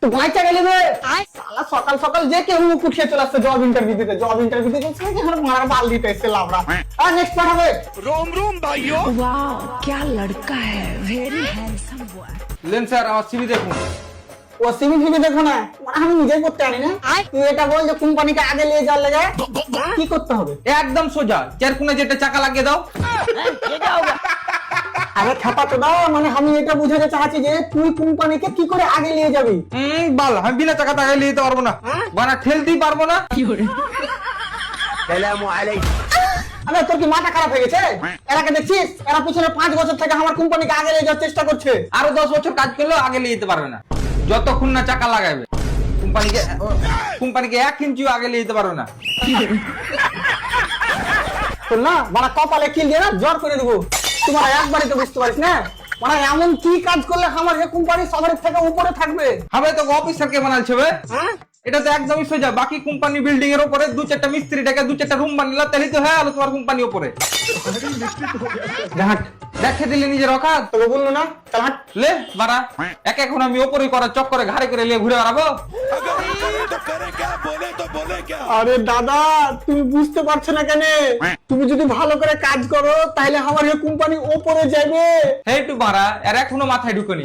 তো বাইচা গেলি রে শালা সকাল সকাল যে কেউ মুখ উঠিয়ে চলে আসছে জব ইন্টারভিউ দিতে চলছে নাকি এখন মারার বাল দিতে এসছে লাবড়া। আর নেক্সট পাঠাবে। रोम रोम भाइयों। वाह क्या लड़का है, very handsome boy. Lane sir আমার সিভি দেখুন। ও সিভি ফিভি দেখো না, মানে আমি নিজেই করতে পারি না। তুই এটা বল যে কোম্পানিকে আগে নিয়ে যাওয়ার লেগে কি করতে হবে? একদম সোজা, চার কোণে যেটা চাকা লাগিয়ে দাও। আরে খাপা তো দাও, মানে আমি এটা বুঝাতে চাচ্ছি যে তুই কোম্পানিকে কি করে আগে নিয়ে যাবি। বাল আমি বিনা চাকা টাকা নিয়ে যেতে পারবো না, বানা ঠেলতেই পারবো না। আরে তোর কি মাথা খারাপ হয়ে গেছে? এরাকে দেখছিস, এরা পিছনে 5 বছর থেকে আমার কোম্পানিকে আগে নিয়ে যাওয়ার চেষ্টা করছে। আরো 10 বছর কাজ করলেও আগে নিয়ে যেতে পারবে না, যতক্ষণ না চাকা লাগাবে। কোম্পানিকে 1 ইঞ্চিও আগে নিয়ে যেতে পারবে না। তোর না মানে কপালে কিল দিয়ে না জ্বর করে দেবো। তোমার একবারই তো বুঝতে পারিস না, মানে এমন কি কাজ করলে আমার এই কোম্পানি সবার থেকে উপরে থাকবে। হবে তো অফিসারকে বানালছে বে। এটা তো একদমই সোজা, বাকি কোম্পানি বিল্ডিং এর উপরে 2-4টা মিস্ত্রি ডেকে 2-4টা রুম বানালা, তাহলে তো হ্যাঁ তোমার কোম্পানি উপরে। হাট দেখে দিলে নিজের অকাত। তোকে বললো না, তাহলে হাট। লে বাড়া এখন আমি ওপরে করার চক্করে ঘাড়ে করে নিয়ে ঘুরে বেড়াবো। अगर ये तो करे क्या, बोले क्या। আরে দাদা তুমি বুঝতে পারছো না কেন? তুমি যদি ভালো করে কাজ করো তাহলে আমার এই কোম্পানি উপরে যাবে। হেই টু বাড়া এর এখনো মাথায় ঢুকনি।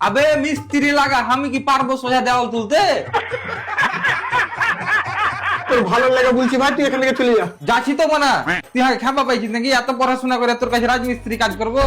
আবে মিস্ত্রি লাগা, আমি কি পারবো সোজা দেওয়াল তুলতে? তোর ভালো লাগে বলছি ভাই, তুই এখান থেকে চলে যা। যাচ্ছি তো মানা, তুই আগে খেপা পাইছিস নাকি? এত পড়াশোনা করে তোর কাছে রাজমিস্ত্রি কাজ করবো?